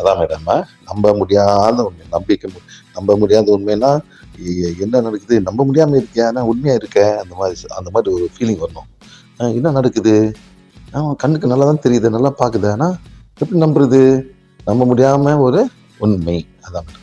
அதான் மேடம், நம்ப முடியாத உண்மை, நம்ப முடியாத உண்மைன்னா என்ன நடக்குது, நம்ப முடியாம இருக்கியா, ஆனா உண்மையா இருக்க, அந்த மாதிரி ஒரு ஃபீலிங் வரணும். என்ன நடக்குது, கண்ணுக்கு நல்லா தான் தெரியுது, நல்லா பாக்குது, ஆனா எப்படி நம்புறது, நம்ப முடியாம ஒரு உண்மை. அதான் madam.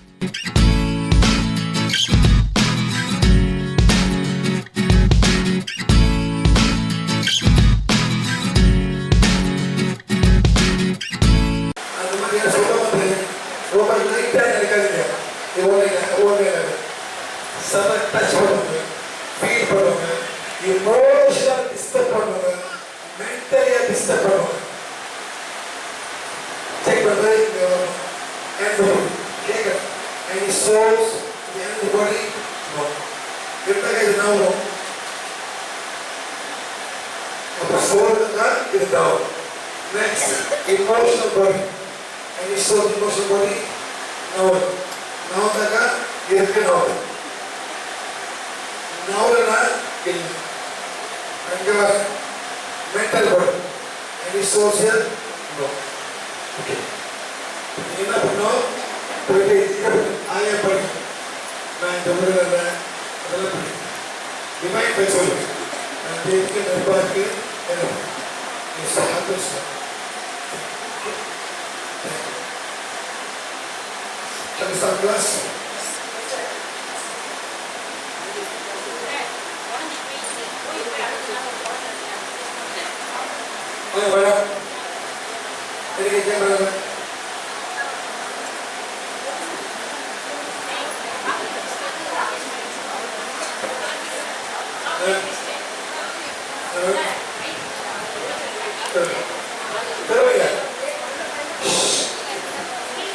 Next, emotional body. Any soul, emotional body? No. Now taka irukku no. Now na il. Anga mental body. Any soul here? No. Okay. Enna panno? Poi I am body. Na indha mudala adala body. Divine control. And dekhe nirbaakku enna. This happens. Can we start class? Oh, voilà. Allez, les gars, voilà.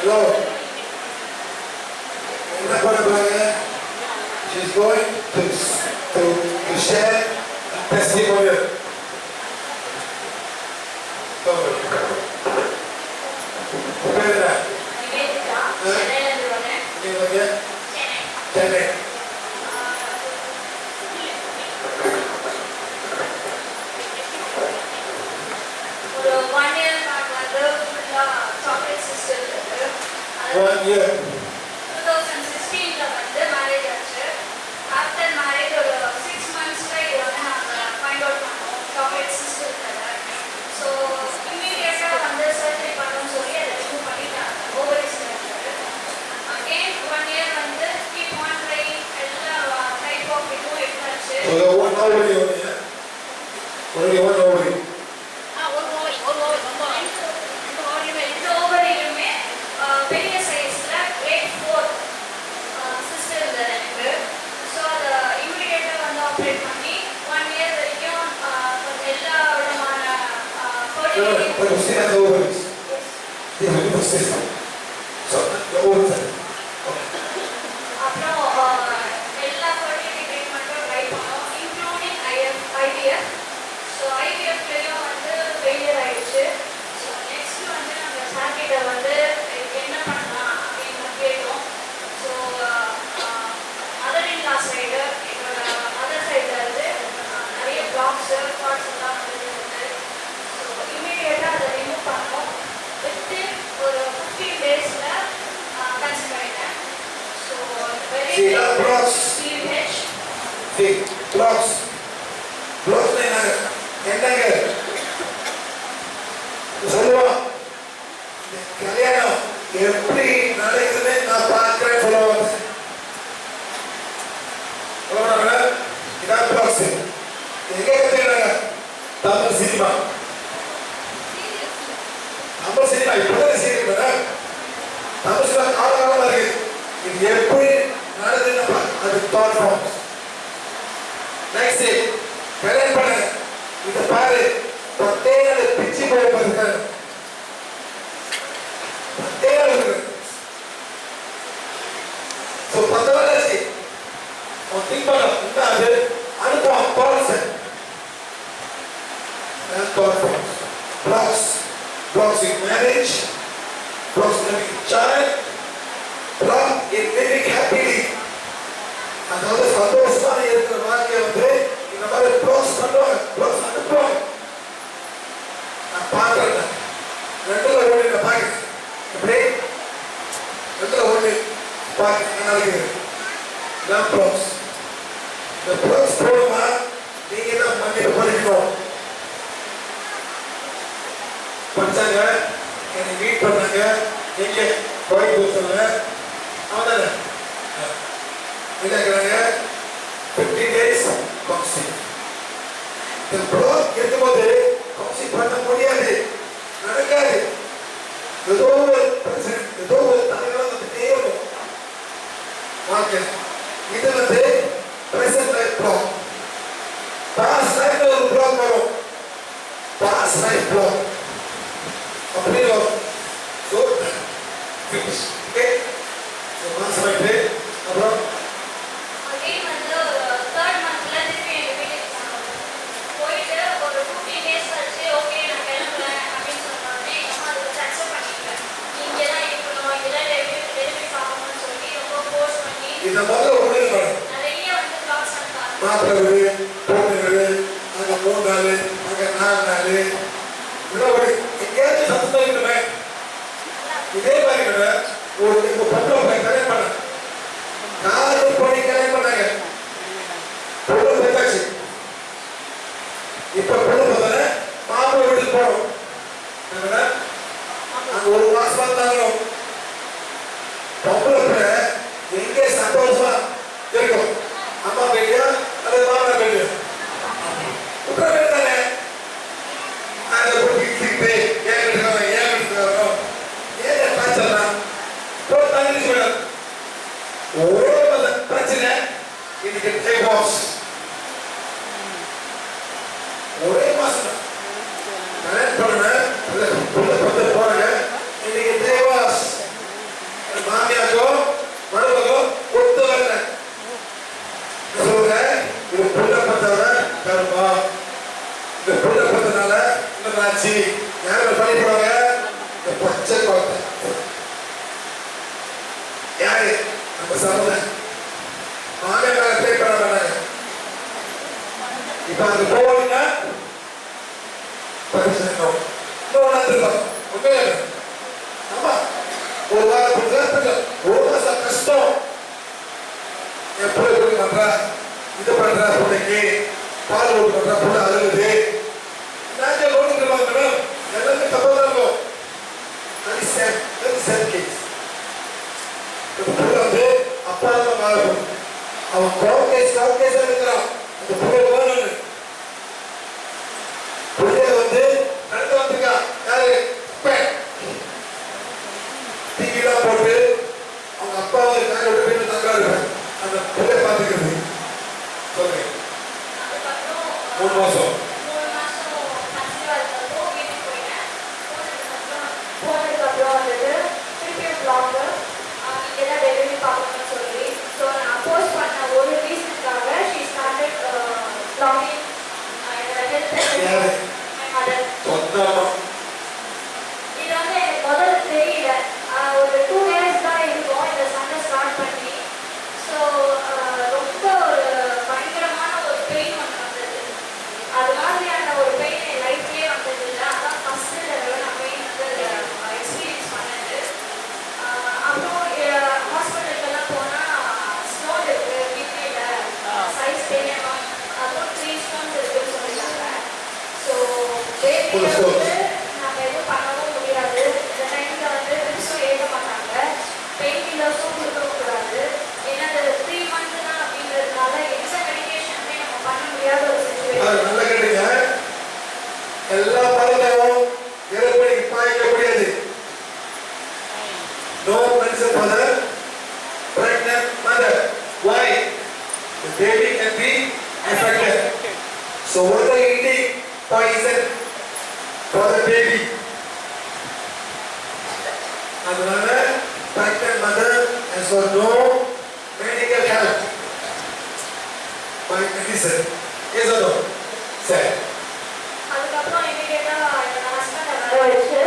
Hello. She's going to share a testimonial. Chennai. One year. 2016 marriage ஆச்சு. After marriage ஒரு 6 months find out பண்ணோம் chocolate cyst இருக்குல்ல. So immediately surgery பண்ணனும்னு சொல்லி அதை remove பண்ணிட்டாங்க. Ovaries இருக்கு. Again 1 year keep on trying எல்லா type of remove எடுத்தாச்சு. So one ovary only one ovary. பெரிய சைஸ்ல grade 4 சிஸ்டர் இருந்தது எனக்கு. ஸோ அதை இமிடியேட்டாக ஆப்ரேட் பண்ணி 1 year வரைக்கும் எல்லா விதமான அப்புறம் எல்லா ஃபர்டிலிட்டி ட்ரீட்மெண்ட்டும் ட்ரை பண்ணோம், இன்க்ளூடிங் ஐவிஎஃப். ஸோ ஐவிஎஃப்லேயும் ஃபெயிலியர் ஆயிடுச்சு. ஸோ நெக்ஸ்ட் நம்ம சார்கிட்ட என்ன பண்ணலாம் அப்படின்னு கேட்டோம். ஸோ அதர் இன்லா சைடு எங்களோட அதர் சைடில் நிறைய பிளாக்ஸ் பார்ட்ஸ் எல்லாம் இருந்தது. ஸோ இமீடியட்டாக அதை ரிமூவ் பண்ணோம். வித்தின் ஒரு 15 டேஸில் கன்சிடர் பண்ணிட்டேன். ஸோ வெரி சிஹெச் Blocks என்னங்க சொல்லுவான், கல்யாணம் எப்படி நடக்குதுன்னு நான் பார்க்கிறேன் சொல்லுவாங்க. இதான் பிளாக்ஸ். எங்க கத்துக்கிறாங்க? தமிழ் சினிமா. தமிழ் சினிமா இப்பதான் சீரியல் தமிழ் சினிமா காலகாலமா இருக்கு. இது எப்படி நடக்குதுன்னு அது தாட் ஃபார்ம்ஸ். நெக்ஸ்ட் கல்யாணம் பண்ண இதை பாரு, பத்தேழு பிச்சு போய் பாருங்க. So, பத்தவராசி திங்பலம் அது அனுபவம் பால்சன் blocks in marriage, blocks in having a child, block in living happily. அதாவது சந்தோஷமான இருக்கிற வாழ்க்கை இந்த மாதிரி blocks பண்ணுவாங்க, blocks அனுப்புவாங்க. நான் பார்க்கிறேன், ரெண்டுல ஓடி நான் பார்க்கிறேன். எப்படி பாருங்க நடக்குது லவ் ப்ளவுஸ் இந்த ப்ளவுஸ் போடுமா நீங்க தான் மண்ணில் படிக்கணும் படிச்சாங்க என்னை மீட் பண்ணாங்க எங்க கோயம்புத்தூர்ல அவதானே என்ன இருக்கிறாங்க 15 days கவுன்சிலிங் இந்த ப்ளவுஸ் இருக்கும்போது கவுன்சிலிங் பண்ண முடியாது நடக்காது ஏதோ ஒரு பிரச்சனை ஏதோ ஒரு தலைவரம் வந்துட்டே இருக்கும் வாழ்க்கை இது வந்து present life block past life ஒரு block வரும் past life block அப்படி வரும் so finish okay so past life அப்புறம் again வந்து third monthல திருப்பி எங்க வீட்டுக்கு போனோம் போயிட்டு ஒரு 15 days கழிச்சு ஓகே நான் கிளம்புறேன் அப்படின்னு சொன்னோடனே எங்க அம்மா அதை வச்சு அக்செப்ட் பண்ணிக்கிட்டேன் நீங்க தான் இருக்கணும் இதெல்லாம் டெலிவரி பார்க்கணும்னு சொல்லி ரொம்ப ஃபோர்ஸ் பண்ணி இந்த முதல்ல உடனே நிறைய வந்து பிளாக்ஸ் பண்ணாங்க மாப்பிள்ளை வீடு பொண்ணு வீடு அங்க 3 நாள் அங்க 4 நாள் இதெல்லாம் எங்கேயாச்சும் சத்தம் இருக்குமே இதே மாதிரி கூட ஒரு இந்த பொண்ணை போய் கல்யாணம் பண்ண காது பண்ணி கல்யாணம் பண்ணாங்க பொண்ணு பெற்றாச்சு இப்ப பொண்ணு பார்த்தா மாப்பிள்ளை வீட்டுக்கு போனோம் அங்க ஒரு மாசம் வந்தாங்களும் பொம்பளை பிள்ளை எங்கே சந்தோஷமா இருக்கும் அம்மா பேட்டியா அல்லது மாமனா பேட்டியா உட்கார வேண்டானே அந்த பொண்ணுக்கிட்டு ஏன் எடுத்துக்கிறோம் ஏன் பிரச்சனை போய் தண்ணி சொல்லும் ஒரே பிரச்சனை இன்னைக்கு டைவோர்ஸ் ஒரே மாசம் கல்யாணம் பண்ண போறாங்க இன்னைக்கு டைவோர்ஸ் மாமியாக்கோ மருமகோ ஒத்து வரல சொல்லுங்க இது புள்ள பத்தவர கருமா இந்த புள்ள பத்தனால என்ன ஆச்சு யாரும் பண்ணி போறாங்க இந்த பச்சை குழந்தை யாரு நம்ம சமூக மாமியார பே பண்ண மாட்டாங்க இப்ப அங்க போவாங்கன்னா பரிசு இன்னும் ஓகே ஆமா ஒரு வாரம் ஒரு மாசம் கஷ்டம் என் பிள்ளை இப்படி பண்றா இது பண்றா பிள்ளைக்கு பால் ஓட்டு பண்றா பிள்ளை அழுகுது நாங்கள் ஓட்டு இருப்பாங்க மேடம் எல்லாமே தப்பா தான் இருக்கும் பிள்ளை வந்து அப்பா தான் மாறணும் அவன் கவுகேஸ் இருக்கிறான் அந்த பிள்ளை வேணும்னு பிள்ளைய வந்து நடந்து வந்துருக்கா யாரு டிவிலாம் போட்டு அவங்க அப்பாவை நாங்கள் வீட்டில் தங்குறாரு அந்த பிள்ளை பார்த்துக்கிறது சொல்றேன் அதுக்கப்புறம் 3 மாசம் 3 மாசம் கன்சீவா இருந்தப்போ வீட்டுக்கு போயிட்டேன் போனதுக்கப்புறம் வந்துட்டு திருப்பியும் பிளாக் இங்கே தான் டெலிவரி பார்க்கணும்னு சொல்லி ஸோ நான் அப்போஸ் பண்ண ஒரு ரீசனுக்காக ஷீ ஸ்டார்டட் பிளாகிங் என்னோட ஹெல்த் மை மதர் சொந்தமா இது வந்து எனக்கு முதல்ல தெரியல ஒரு 2 days தான் இருக்கும் இந்த சண்டை ஸ்டார்ட் பண்ணி ஸோ ரொம்ப ஒரு பயங்கரமான ஒரு பெயின் ஒன்று வந்தது அது மாதிரியான ஒரு பெயின் என் லைஃப்லேயே வந்தது இல்லை அதான் ஃபஸ்ட்டு தடவை நான் பெயின் வந்து எக்ஸ்பீரியன்ஸ் பண்ணது அப்புறம் ஹாஸ்பிட்டலுக்கெல்லாம் போனால் ஸ்டோன் இருக்குது கிட்னியில் சைஸ் தெரியணும் அப்புறம் 3 ஸ்டோன்ஸ் இருக்குன்னு சொல்லிட்டாங்க ஸோ பேபியை வந்து நம்ம எதுவும் பண்ணவும் முடியாது இந்த டைமில் வந்து ட்ரிப்ஸும் ஏற்க மாட்டாங்க பெயின் கில்லர்ஸும் கொடுக்கக்கூடாது ஏன்னா அது 3 months தான் அப்படிங்கிறதுனால எந்த மெடிக்கேஷனுமே நம்ம பண்ண முடியாத ஒரு அது சுச்சுவேஷன் நல்ல கேட்டீங்க எல்லா மருந்தும் இறப்படிக்கு பாய்க்க முடியாது no medicine for the pregnant mother why the baby can be affected so what are you eating poison for the baby அதனால pregnant mother has got no medical help by medicine yes or no sir அதுக்கப்புறம் இமீடியட்டாக என்னோட ஹஸ்பண்டை வர வச்சு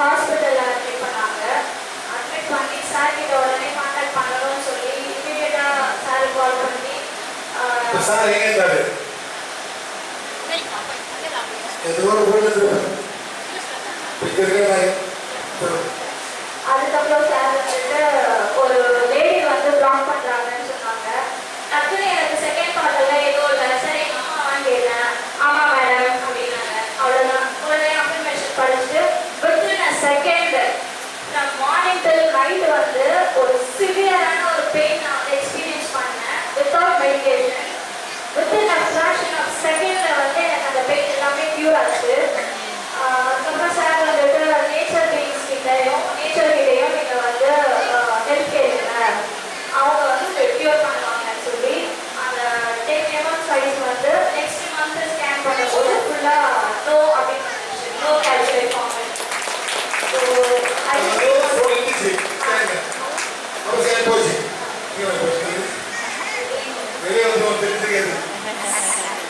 ஹாஸ்பிட்டலில் admit பண்ணாங்க admit பண்ணி சார் கிட்ட உடனே கான்டாக்ட் பண்ணணும்னு சொல்லி இமீடியட்டாக சார் கால் பண்ணி இப்ப சார் எங்க இருந்தாரு ஏதோ ஒரு ஊர்ல இருப்பாரு இங்க இருக்கிற அதுக்கப்புறம் சார் வந்துட்டு ஒரு லேடி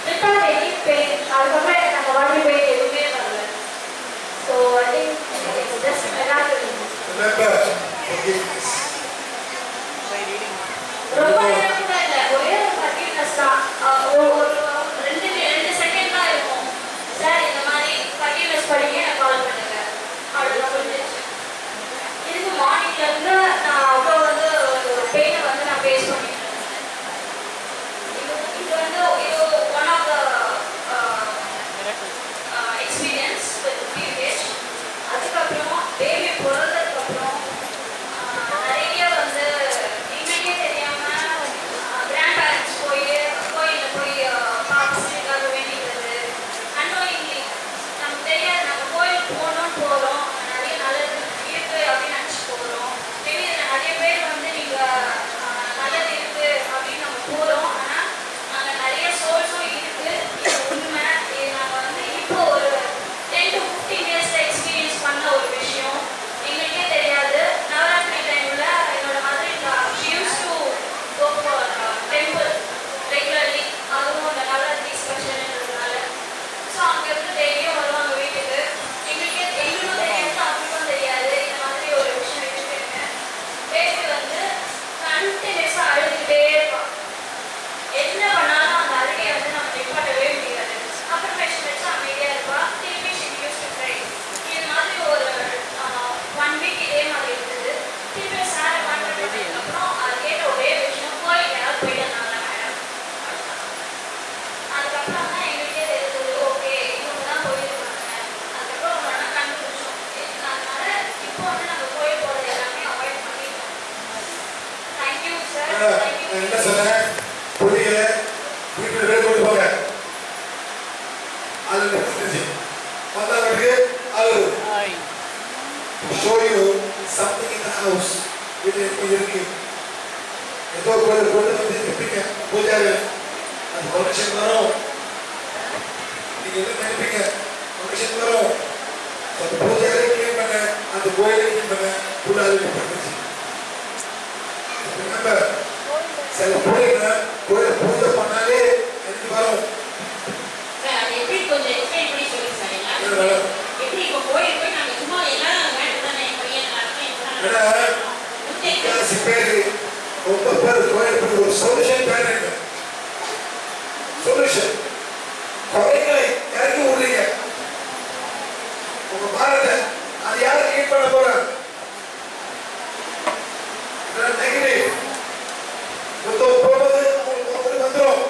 without any pain. அதுக்கப்புறம் எனக்கு அந்த வாட்டி பெயின் எதுவுமே வரல. So I think it's just miracle. Remember, forgiveness. ரொம்ப நேரம் கூட இல்லை, ஒரே ஒரு ஃபர்கிவ்னஸ் தான். ஒரு 2 செகண்ட் தான் இருக்கும். சார் இந்த மாதிரி ஃபர்கிவ்னஸ் படிங்க, எனக்கு கால் பண்ணுங்க, அவ்வளோதான் முடிஞ்சிருச்சு. இதுக்கு மார்னிங்ல இருந்து நான் அவ்வளோ வந்து ஒரு பெயினை வந்து நான் ஃபேஸ் பண்ணிட்டு இருந்தேன். இது வந்து இது one of the experience with PH. அதுக்கப்புறம் பேபி பிறந்ததுக்கப்புறம் நிறைய வந்து எங்களுக்கே தெரியாம கிராண்ட் பேரண்ட்ஸ் கோயிலில் போய் பார்த்துக்காக வேண்டிக்கிறது. அன்னோயிங்லி நமக்கு தெரியாது, நம்ம கோயிலுக்கு போகிறோம், நிறைய நல்லது இருக்கு அப்படின்னு நினச்சி போகிறோம். மேபி இதில் நிறைய பேர் வந்து நீங்கள் நல்லது இருக்கு அப்படின்னு நம்ம போகிறோம். ஆனால் நாங்கள் நிறைய சோர்ஸும் இருக்கு, இது உண்மை. இது நாங்கள் வந்து இப்போ ஒரு 10 to 15 டேஸில் எக்ஸ்பீரியன்ஸ் பண்ண ஒரு விஷயம். எங்களுக்கே தெரியாது. நவராத்திரி டைமில் என்னோட mother she use to go for temple regularly. அதுவும் அந்த நவராத்திரி ஸ்பெஷல்ன்றதுனால ஸோ அங்கேருந்து டெய்லியும் வருவாங்க வீட்டுக்கு. எங்களுக்கும் தெரியாது, அவங்களுக்கும் தெரியாது இந்த மாதிரி ஒரு விஷயம் இருக்குன்னு. பேபி வந்து கண்டினியூஸாக அழுதுகிட்டே இருப்பான். என்ன பண்ணாலும் அந்த அழுகையை வந்து நம்ம நிப்பாட்டவே முடியாது. அப்புறமேஷன் வச்சு அமைதியாக இருப்பான். திருப்பி ஷி யூஸ் டு க்ரை. இது மாதிரி ஒரு 1 வீக் இதே மாதிரி இருந்தது. திருப்பி சாரை கான்டாக்ட் பண்ணதுக்கப்புறம் அது கேட்ட ஒரே விஷயம், கோயிலுக்கு யாராவது போயிட்டு வந்தாங்க மேடம். அதுக்கப்புறம் தான் எங்களுக்கே தெரிஞ்சது, ஓகே இவங்க தான் போயிருக்காங்க. அதுக்கப்புறம் ஒன்றா கண்டுபிடிச்சோம். அதனால இப்போ வந்து நம்ம கோயில் போகிறது எல்லாமே அவாய்ட் பண்ணிட்டோம். Thank you sir, thank you. நான் என்ன சொன்னேன், புள்ளிய வீட்டில் வெளியே கொண்டு போங்க. அது நிறுத்திச்சு வந்தவங்களுக்கு அது show you something in the house. இது இருக்கு, ஏதோ கோயில் கொண்டு வந்து நிற்பீங்க பூஜாரி, அது கமிஷன் வரும். நீங்க என்ன நினைப்பீங்க, கமிஷன் வரும். அந்த பூஜாரி கிளீன் பண்ண, அந்த கோயிலை கிளீன் பண்ண, புள்ளாரி பண்ணுச்சு. Remember, சில கோயில பூஜை பண்ணாலே எனக்கு வரும். சார் அது எப்படி கொஞ்சம் எக்ஸ்பிளைன் பண்ணி சொல்லுங்க சார். எல்லாரும் எப்படி இப்போ கோயில் போய் நாங்கள் சும்மா எல்லாரும் வேண்டாம் தானே என் பையன் பேரு ரொம்ப பேர் கோயில் ஒரு சொல்யூஷன் பேர் சொல்யூஷன் குறைகளை இறக்கி விடுறீங்க. உங்க பாரத அது யாரும் கீழ் பண்ண போறாங்க. நெகட்டிவ் போனது வந்துடும்.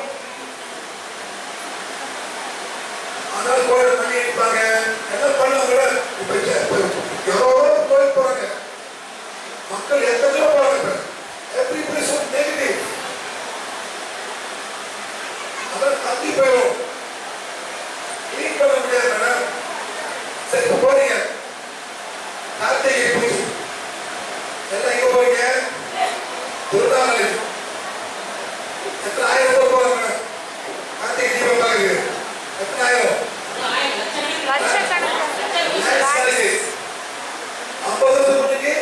அதனால கோயில் பண்ணி இருப்பாங்க, எல்லாம் பண்ணுவாங்க. இப்ப எவ்வளோ கோயில் போறாங்க, மக்கள் எத்தனையோ போறாங்க. Everybody so negative. அதான் தள்ளி போயிடும், கிளீன் பண்ண முடியாது மேடம். சரி இப்ப போறீங்க கார்த்திகை பூஜை எல்லாம் எங்க போறீங்க, திருவண்ணாமலை. எத்தனை ஆயிரம் பேர் போறாங்க மேடம் கார்த்திகை தீபம் பார்க்குது. எத்தனை ஆயிரம், லட்சக்கணக்கில் 50 வருஷம் முன்னுக்கு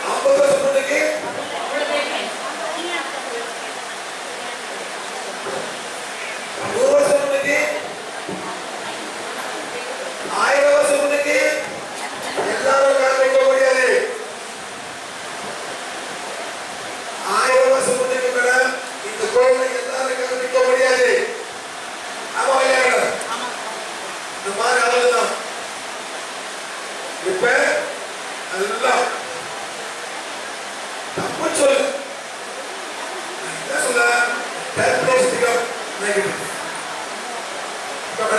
50 வருஷம் முன்னுக்கு 100 வருஷம் முன்னுக்கு 1000 வருஷம் முன்னுக்கு எல்லாரும் காமிக்க முடியாது. 1000 வருஷம் முன்னுக்கு மேடம் இந்த கோயிலை எல்லாரும் காமிக்க முடியாது. ஆமா இல்லையா மேடம்? இந்த மாதிரி அவ்வளவுதான். இப்ப அதெல்லாம் தப்பு சொல்லு. என்ன சொல்ல, நெகட்டிவ். இப்ப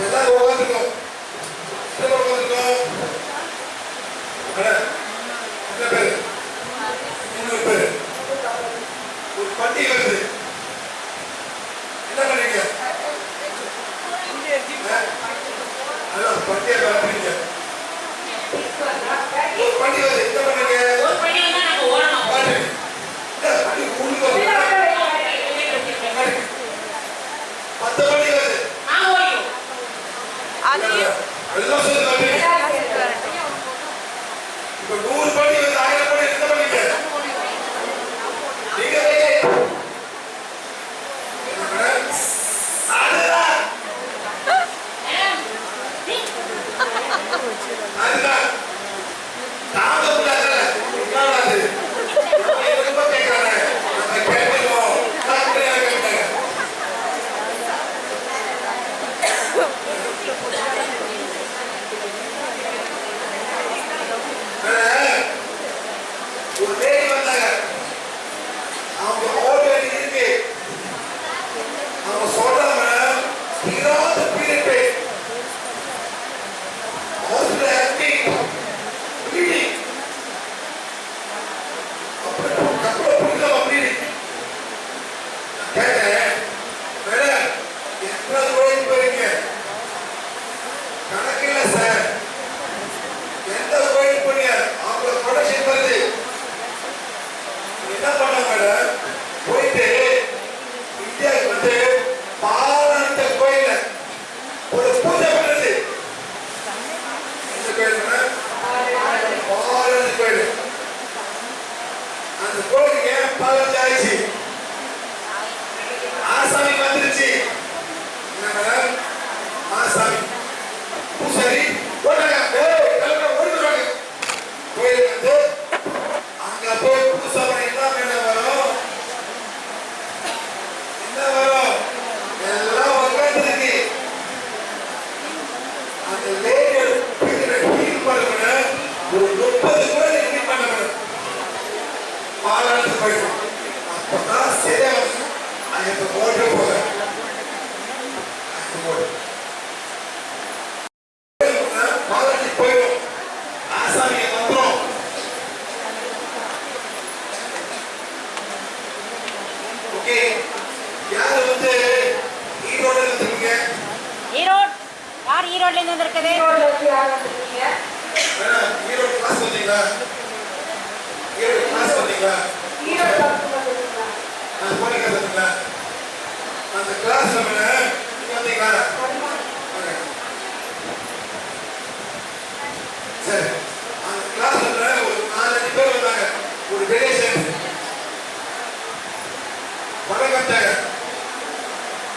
எல்லாரும் உட்காந்துருக்கோம், உட்காந்துருக்கோம். என்ன பேரு, 300 பேரு. ஒரு பண்டிகை வருது, என்ன பண்ணீங்க? அதான் பண்டிகை வரீங்க. ஒரு பண்டிகை வருது, என்ன பண்ணீங்க? ஒரு பண்டிகை தான் நாங்கள் ஓடணும். பத்து பண்டிகை வருது, நாங்கள் ஓடிடும். எல்லாம் சொல்லி காட்டுறீங்க. இப்ப 100 பண்டிகை வருது, 1000 பண்டிகை என்ன பண்ணீங்க? நீங்க ஓகே யார் வந்து ஈரோடு இருக்கீங்க ஈரோடு யார் ஈரோட்ல இருந்து வந்திருக்குது? ஈரோடு கிளாஸ் வந்தீங்களா? ஈரோடு கிளாஸ் வந்தீங்களா? போனீங்க வந்தீங்களா? அந்த கிளாஸ் வந்தீங்களா? சரி அந்த கிளாஸ்ல ஒரு 4-5 பேர் வந்தாங்க. ஒரு டெலிகேஷன் பணம் கட்டாங்க.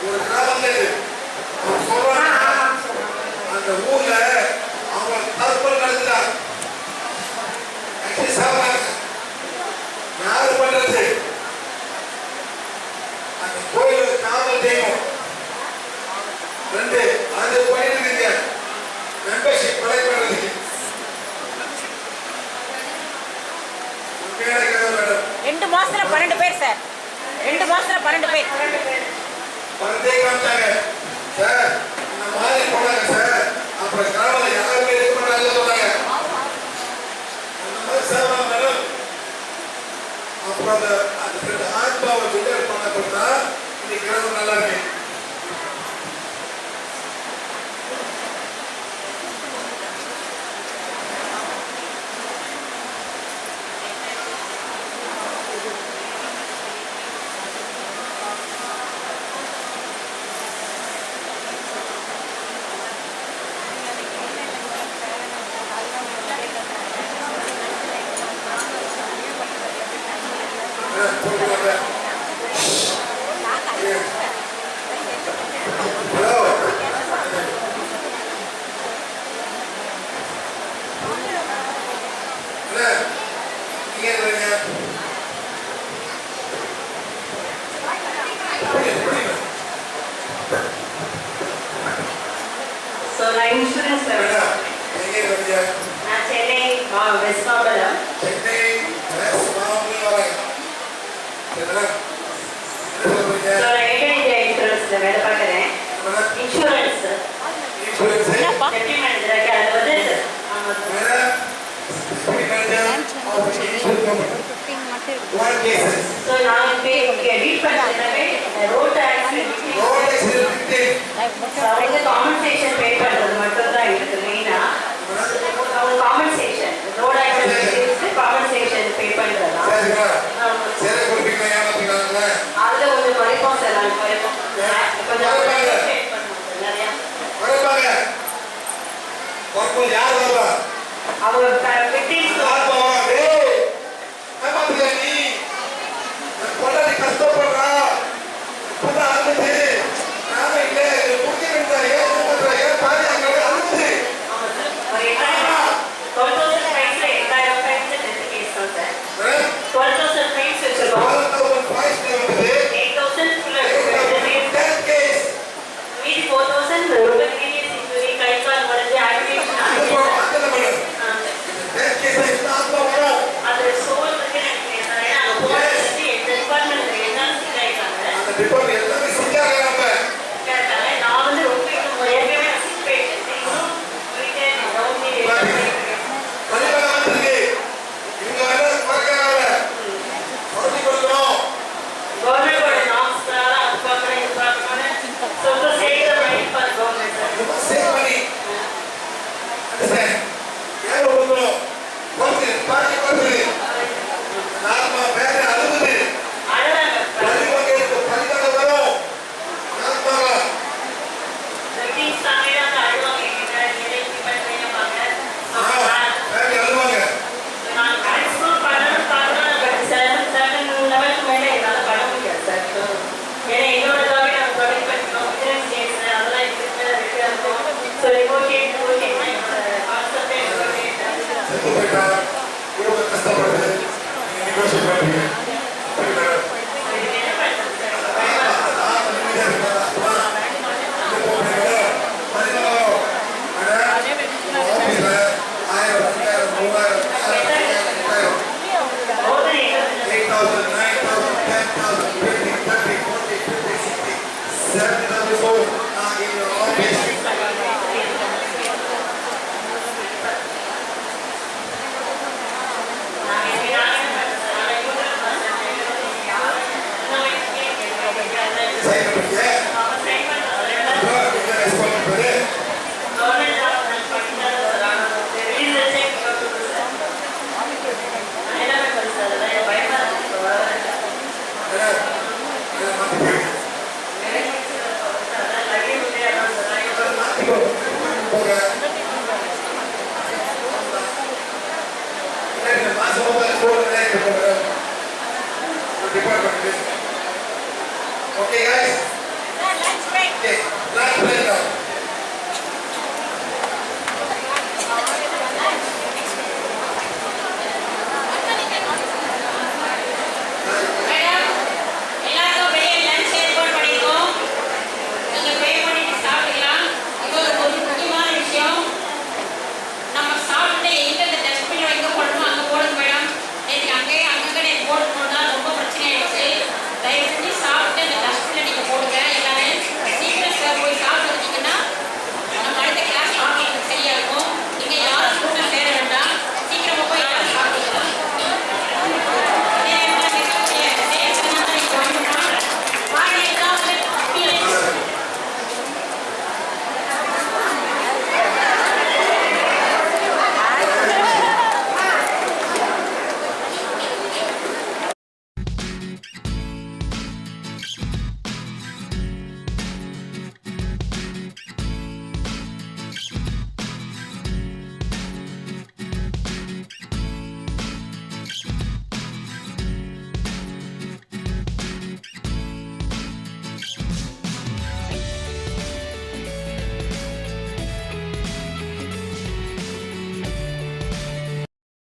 ஒரு கிராமத்துல அவங்க சொல்றாங்க அந்த ஊர்ல அவங்க தற்கொலை நடந்துட்டா சாப்பிடாங்க. யாரு பண்றது? அந்த கோயில் காவல் தெய்வம் 2 அது பண்ணிட்டு இருக்கீங்க மெம்பர்ஷிப் கலெக்ட் பண்றதுக்கு. 2 மாசத்துல 12 பேர் சார். 2 மாசத்துல 12 பேர். பணத்தை காமிச்சாங்க சார். இந்த மாதிரி போனாங்க சார். அப்புறம் கிராமத்துல யாருமே இருக்க மாட்டாங்க சொன்னாங்க. அந்த மாதிரி சேவா மேடம். அப்புறம் அந்த ஆத்மாவை விடுதலை பண்ணப்பட்டா இந்த கிராமம் நல்லா இருக்கு. இன்சூரன்ஸ் நான் சென்னை வெஸ்ட் மாம்பலம். இன்சூரன்ஸ்ல வேலை பார்க்குறேன். இன்சூரன்ஸ் டெப்டி மேனேஜர் அது வந்து ஸோ நான் எடிட் பண்ணுறதுனாவே ரோட் ஆக்சிடென்ட் அவங்க காம்பன்சேஷன் பே பண்ணுறது மட்டும்தான் இருக்குது மெயினாக. அவங்க காம்பன்சேஷன் ரோட் ஆக்சிடென்ட் காம்பன்சேஷன் பே பண்ணுறதா அதில் கொஞ்சம் குறைப்போம் சார். நாங்கள் குறைப்போம் கொஞ்சம் பே பண்ணுவோம் நிறையா. அவங்க 15 கஷ்டப்படுறா ப்ரிப்பேர் பண்ணிட்டு. Okay guys. Sir lunch break. Okay. Lunch break.